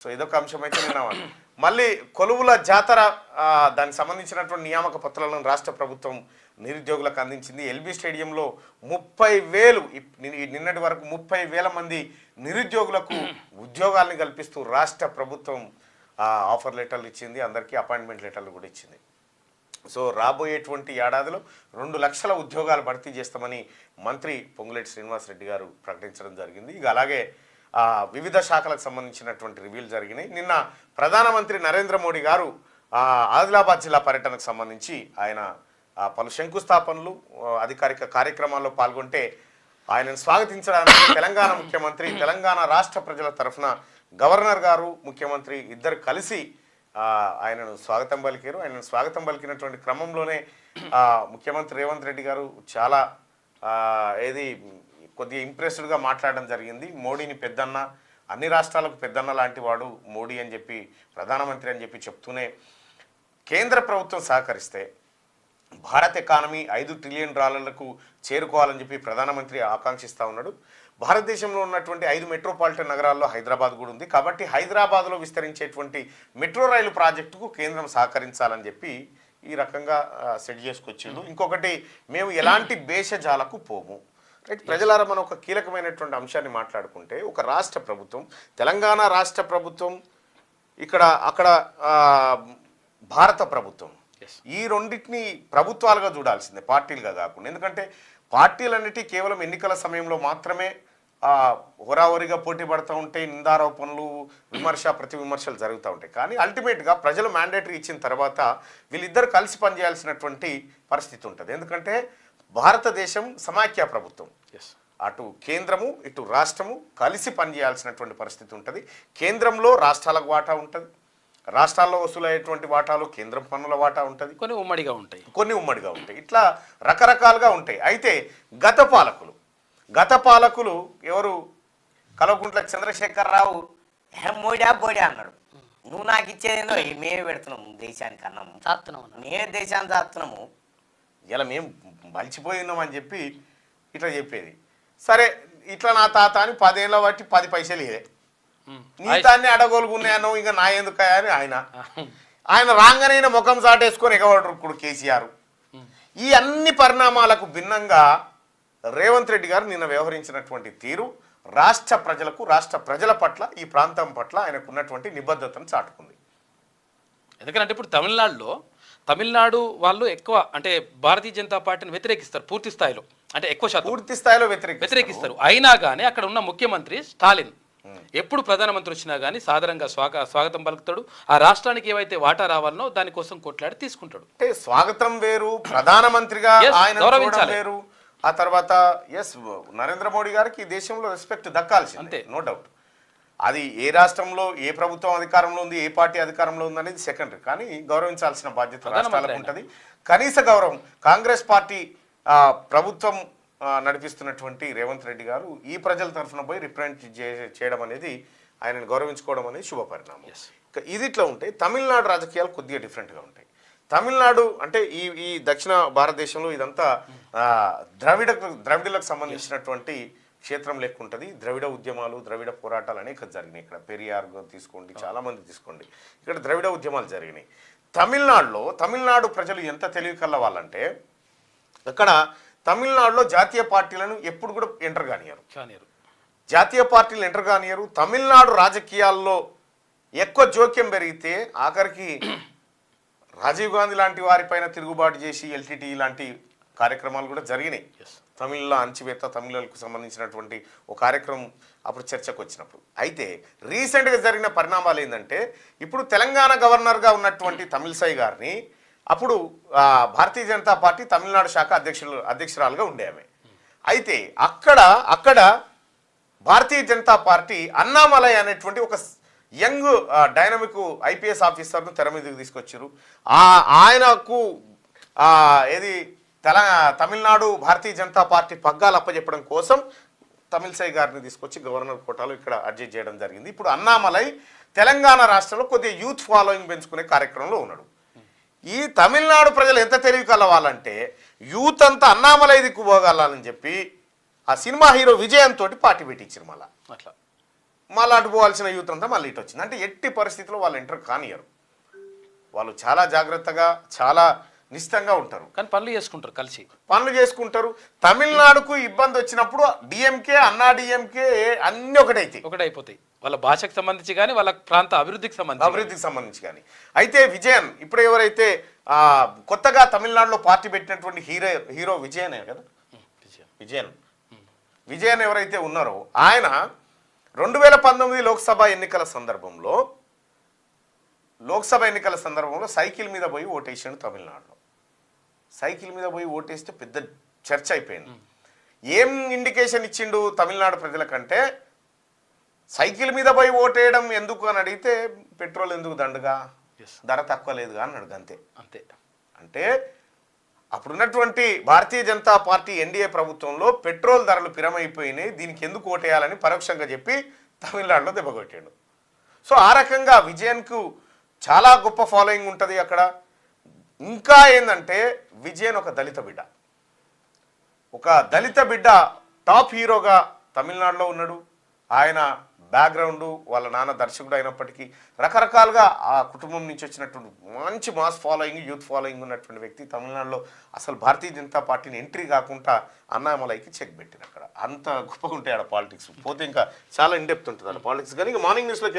So ఇదొక అంశం అయితే నిన్న మళ్ళీ కొలువుల జాతర దానికి సంబంధించినటువంటి నియామక పత్రాలను రాష్ట్ర ప్రభుత్వం నిరుద్యోగులకు అందించింది. ఎల్బీ స్టేడియంలో 30,000 నిన్నటి వరకు 30,000 మంది నిరుద్యోగులకు ఉద్యోగాలను కల్పిస్తూ రాష్ట్ర ప్రభుత్వం ఆఫర్ లెటర్లు ఇచ్చింది, అందరికీ అపాయింట్మెంట్ లెటర్లు కూడా ఇచ్చింది. సో రాబోయేటువంటి ఏడాదిలో 2 లక్షల ఉద్యోగాలు భర్తీ చేస్తామని మంత్రి పొంగులేటి శ్రీనివాసరెడ్డి గారు ప్రకటించడం జరిగింది. ఇక అలాగే వివిధ శాఖలకు సంబంధించినటువంటి రివ్యూలు జరిగినాయి. నిన్న ప్రధానమంత్రి నరేంద్ర మోడీ గారు ఆదిలాబాద్ జిల్లా పర్యటనకు సంబంధించి ఆయన పలు శంకుస్థాపనలు అధికారిక కార్యక్రమాల్లో పాల్గొంటే ఆయనను స్వాగతించడానికి తెలంగాణ ముఖ్యమంత్రి, తెలంగాణ రాష్ట్ర ప్రజల తరఫున గవర్నర్ గారు, ముఖ్యమంత్రి ఇద్దరు కలిసి ఆయనను స్వాగతం పలికారు. ఆయనను స్వాగతం పలికినటువంటి క్రమంలోనే ముఖ్యమంత్రి రేవంత్ రెడ్డి గారు చాలా కొద్దిగా ఇంప్రెస్డ్గా మాట్లాడడం జరిగింది. మోడీని పెద్దన్న, అన్ని రాష్ట్రాలకు పెద్దన్న లాంటి వాడు మోడీ అని చెప్పి, ప్రధానమంత్రి అని చెప్పి చెప్తూనే కేంద్ర ప్రభుత్వం సహకరిస్తే భారత్ ఎకానమీ $5 ట్రిలియన్ చేరుకోవాలని చెప్పి ప్రధానమంత్రి ఆకాంక్షిస్తూ ఉన్నాడు. భారతదేశంలో ఉన్నటువంటి 5 మెట్రోపాలిటన్ నగరాల్లో హైదరాబాద్ కూడా ఉంది. కాబట్టి హైదరాబాద్లో విస్తరించేటువంటి మెట్రో రైలు ప్రాజెక్టుకు కేంద్రం సహకరించాలని చెప్పి ఈ రకంగా సెట్ చేసుకొచ్చిండు. ఇంకొకటి, మేము ఎలాంటి భేషజాలకు పోము. రైట్, ప్రజలారా మనం ఒక కీలకమైనటువంటి అంశాన్ని మాట్లాడుకుంటే, ఒక రాష్ట్ర ప్రభుత్వం, తెలంగాణ రాష్ట్ర ప్రభుత్వం, అక్కడ భారత ప్రభుత్వం, ఈ రెండింటిని ప్రభుత్వాలుగా చూడాల్సిందే, పార్టీలుగా కాకుండా. ఎందుకంటే పార్టీలన్నిటి కేవలం ఎన్నికల సమయంలో మాత్రమే హోరాహోరీగా పోటీ పడుతూ ఉంటాయి, నిందారోపణలు, ప్రతి విమర్శలు జరుగుతూ ఉంటాయి. కానీ అల్టిమేట్గా ప్రజలు మ్యాండేటరీ ఇచ్చిన తర్వాత వీళ్ళిద్దరు కలిసి పనిచేయాల్సినటువంటి పరిస్థితి ఉంటుంది. ఎందుకంటే భారతదేశం సమాఖ్య ప్రభుత్వం, అటు కేంద్రము ఇటు రాష్ట్రము కలిసి పనిచేయాల్సినటువంటి పరిస్థితి ఉంటుంది. కేంద్రంలో రాష్ట్రాలకు వాటా ఉంటుంది, రాష్ట్రాల్లో వసూలయ్యేటువంటి వాటాలు కేంద్రం పన్నుల వాటా ఉంటుంది, కొన్ని ఉమ్మడిగా ఉంటాయి. ఇట్లా రకరకాలుగా ఉంటాయి. అయితే గత పాలకులు ఎవరు? కల్వకుంట్ల చంద్రశేఖరరావు మోడా బోడా అన్నాడు. నువ్వు నాకు ఇచ్చేదేందో మేమే పెడుతున్నాము, దేశానికి అన్నాము, మేమే దేశాన్ని చాస్తున్నాము, ఇలా మేము మలిచిపోయి ఉన్నామని చెప్పి ఇట్లా చెప్పేది. సరే, ఇట్లా నా తాత అని 10 ఏళ్ళ బట్టి 10 పైసలు ఇదే, నీ తాన్ని అడగోలుకున్నాను, ఇంకా నా ఎందుకయా అని ఆయన రాగానే ముఖం చాటేసుకొని ఎగబడుకుడు కేసీఆర్. ఈ అన్ని పరిణామాలకు భిన్నంగా రేవంత్ రెడ్డి గారు నిన్న వ్యవహరించినటువంటి తీరు రాష్ట్ర ప్రజలకు, రాష్ట్ర ప్రజల పట్ల, ఈ ప్రాంతం పట్ల ఆయనకు ఉన్నటువంటి నిబద్ధతను చాటుకుంది. ఎందుకంటే ఇప్పుడు తమిళనాడు వాళ్ళు ఎక్కువ అంటే భారతీయ జనతా పార్టీని వ్యతిరేకిస్తారు పూర్తి స్థాయిలో, అంటే ఎక్కువ శాతం పూర్తి స్థాయిలో వ్యతిరేకిస్తారు. అయినా కానీ అక్కడ ఉన్న ముఖ్యమంత్రి స్టాలిన్ ఎప్పుడు ప్రధానమంత్రి వచ్చినా కానీ సాధారణంగా స్వాగతం పలుకుతాడు. ఆ రాష్ట్రానికి ఏవైతే వాటా రావాలనో దానికోసం కొట్లాడి తీసుకుంటాడు. అంటే స్వాగతం వేరు, ప్రధానమంత్రిగా ఆయన గౌరవించాలి వేరు. ఆ తర్వాత నరేంద్ర మోడీ గారికి దేశంలో రెస్పెక్ట్ దక్కాల్సింది, అంతే, నో డౌట్. అది ఏ రాష్ట్రంలో ఏ ప్రభుత్వం అధికారంలో ఉంది, ఏ పార్టీ అధికారంలో ఉంది అనేది సెకండరీ. కానీ గౌరవించాల్సిన బాధ్యత రాష్ట్రాలకు ఉంటుంది. కనీస గౌరవం కాంగ్రెస్ పార్టీ ప్రభుత్వం నడిపిస్తున్నటువంటి రేవంత్ రెడ్డి గారు ఈ ప్రజల తరఫున పోయి రిప్రజెంట్ చేయడం అనేది, ఆయనను గౌరవించుకోవడం అనేది శుభ పరిణామం. ఇది ఇట్లా ఉంటాయి. తమిళనాడు రాజకీయాలు కొద్దిగా డిఫరెంట్గా ఉంటాయి. తమిళనాడు అంటే ఈ దక్షిణ భారతదేశంలో ఇదంతా ద్రవిడులకు సంబంధించినటువంటి క్షేత్రం లెక్క ఉంటుంది. ద్రవిడ ఉద్యమాలు, ద్రవిడ పోరాటాలు అనేక జరిగినాయి. ఇక్కడ పెరియార్ తీసుకోండి, చాలామంది తీసుకోండి, ఇక్కడ ద్రవిడ ఉద్యమాలు జరిగినాయి. తమిళనాడు ప్రజలు ఎంత తెలివి కల్ల వాళ్ళంటే, అక్కడ తమిళనాడులో జాతీయ పార్టీలను ఎప్పుడు కూడా ఎంటర్ కానియరు. జాతీయ పార్టీలు ఎంటర్ కానియరు. తమిళనాడు రాజకీయాల్లో ఎక్కువ జోక్యం పెరిగితే ఆఖరికి రాజీవ్ గాంధీ లాంటి వారిపైన తిరుగుబాటు చేసి ఎల్టీటీ లాంటి కార్యక్రమాలు కూడా జరిగినాయి. తమిళలో అణచివేత, తమిళకు సంబంధించినటువంటి ఒక కార్యక్రమం అప్పుడు చర్చకు వచ్చినప్పుడు. అయితే రీసెంట్గా జరిగిన పరిణామాలు ఏంటంటే, ఇప్పుడు తెలంగాణ గవర్నర్గా ఉన్నటువంటి తమిళసై గారిని అప్పుడు భారతీయ జనతా పార్టీ తమిళనాడు శాఖ అధ్యక్షురాలుగా ఉండే ఆమె. అయితే అక్కడ భారతీయ జనతా పార్టీ అన్నామలై అనేటువంటి ఒక యంగ్ డైనమిక్ ఐపీఎస్ ఆఫీసర్ను తెర మీదకి తీసుకొచ్చారు. ఆయనకు తమిళనాడు భారతీయ జనతా పార్టీ పగ్గాలు అప్పచెప్పడం కోసం తమిళసై గారిని తీసుకొచ్చి గవర్నర్ కోటాలో ఇక్కడ అడ్జస్ట్ చేయడం జరిగింది. ఇప్పుడు అన్నామలై తెలంగాణ రాష్ట్రంలో కొద్దిగా యూత్ ఫాలోయింగ్ పెంచుకునే కార్యక్రమంలో ఉన్నాడు. ఈ తమిళనాడు ప్రజలు ఎంత తెలివి కలవాలంటే, యూత్ అంతా అన్నామలై దిక్కుపోగలని చెప్పి ఆ సినిమా హీరో విజయంతో పార్టీ పెట్టించారు. మళ్ళీ అట్లా మళ్ళీ అటు పోవాల్సిన యూత్ అంతా మళ్ళీ ఇటు వచ్చింది. అంటే ఎట్టి పరిస్థితుల్లో వాళ్ళు ఎంటర్ కానియరు. వాళ్ళు చాలా జాగ్రత్తగా చాలా నిశ్చితంగా ఉంటారు, కానీ పనులు చేసుకుంటారు, కలిసి పనులు చేసుకుంటారు. తమిళనాడుకు ఇబ్బంది వచ్చినప్పుడు డిఎంకే అన్నా డిఎంకే అన్నీ ఒకటైపోతాయి, వాళ్ళ భాషకు సంబంధించి కానీ వాళ్ళ ప్రాంత అభివృద్ధికి సంబంధించి కానీ. అయితే విజయన్ ఇప్పుడు ఎవరైతే కొత్తగా తమిళనాడులో పార్టీ పెట్టినటువంటి హీరో విజయనే కదా, విజయన్ ఎవరైతే ఉన్నారో ఆయన 2019 లోక్సభ ఎన్నికల సందర్భంలో సైకిల్ మీద పోయి ఓటేసాడు తమిళనాడులో. సైకిల్ మీద పోయి ఓటేస్తే పెద్ద చర్చ అయిపోయింది. ఏం ఇండికేషన్ ఇచ్చిండు తమిళనాడు ప్రజలకంటే, సైకిల్ మీద పోయి ఓటేయడం ఎందుకు అని అడిగితే పెట్రోల్ ఎందుకు దండుగా, ధర తక్కువ లేదుగా అన్నాడు. అంతే. అంటే అప్పుడున్నటువంటి భారతీయ జనతా పార్టీ ఎన్డీఏ ప్రభుత్వంలో పెట్రోల్ ధరలు పిరమైపోయినాయి, దీనికి ఎందుకు ఓటేయాలని పరోక్షంగా చెప్పి తమిళనాడులో దెబ్బకొట్టాడు. సో ఆ రకంగా విజయన్కు చాలా గొప్ప ఫాలోయింగ్ ఉంటుంది అక్కడ. ఇంకా ఏంటంటే విజయన్ ఒక దళిత బిడ్డ టాప్ హీరోగా తమిళనాడులో ఉన్నాడు. ఆయన బ్యాక్గ్రౌండ్ వాళ్ళ నాన్న దర్శకుడు అయినప్పటికీ రకరకాలుగా ఆ కుటుంబం నుంచి వచ్చినటువంటి మంచి మాస్ ఫాలోయింగ్, యూత్ ఫాలోయింగ్ ఉన్నటువంటి వ్యక్తి తమిళనాడులో అసలు భారతీయ జనతా పార్టీని ఎంట్రీ కాకుండా అన్నామలైకి చెక్ పెట్టిన అక్కడ. అంత గొప్పగా ఉంటాయి ఆడ పాలిటిక్స్. పోతే ఇంకా చాలా ఇన్డెప్త్ ఉంటుంది ఆడ పాలిటిక్స్. కానీ మార్నింగ్ న్యూస్లోకి